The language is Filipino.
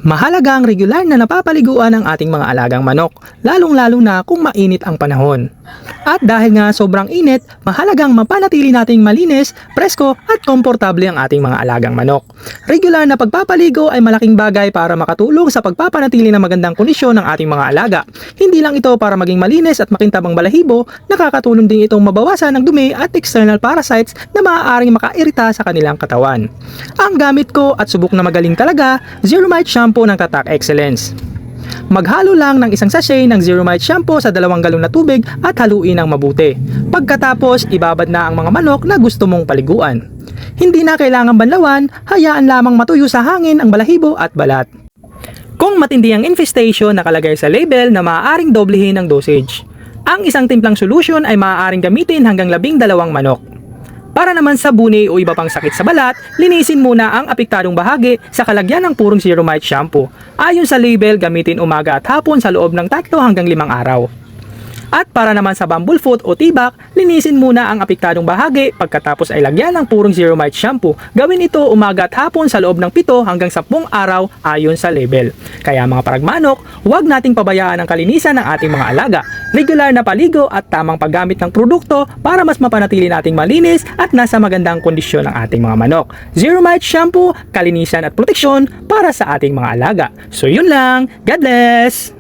Mahalaga ang regular na napapaliguan ng ating mga alagang manok, lalong-lalo na kung mainit ang panahon. At dahil nga sobrang init, mahalagang mapanatili nating malinis, presko at komportable ang ating mga alagang manok. Regular na pagpapaligo ay malaking bagay para makatulong sa pagpapanatili ng magandang kondisyon ng ating mga alaga. Hindi lang ito para maging malinis at makintabang balahibo, nakakatulong din itong mabawasan ng dumi at external parasites na maaaring makairita sa kanilang katawan. Ang gamit ko at subok na magaling talaga, Zero Mite Shampoo ng Tatak Excellence. Maghalo lang ng isang sachet ng Zero Mite Shampoo sa 2 galon na tubig at haluin ng mabuti. Pagkatapos, ibabad na ang mga manok na gusto mong paliguan. Hindi na kailangan banlawan, hayaan lamang matuyo sa hangin ang balahibo at balat. Kung matindi ang infestation, nakalagay sa label na maaaring doblehin ang dosage. Ang isang timplang solution ay maaaring gamitin hanggang 12 manok. Para naman sa buni o iba pang sakit sa balat, linisin muna ang apektadong bahagi sa kalagyan ng purong Zero Mite Shampoo. Ayon sa label, gamitin umaga at hapon sa loob ng 3 hanggang 5 araw. At para naman sa bumblefoot o tibak, linisin muna ang apektadong bahagi pagkatapos ay lagyan ng purong Zero Mite Shampoo. Gawin ito umaga at hapon sa loob ng 7 hanggang 10 araw ayon sa label. Kaya mga paragmanok, huwag nating pabayaan ang kalinisan ng ating mga alaga. Regular na paligo at tamang paggamit ng produkto para mas mapanatili nating malinis at nasa magandang kondisyon ang ating mga manok. Zero Mite Shampoo, kalinisan at proteksyon para sa ating mga alaga. So yun lang, God bless!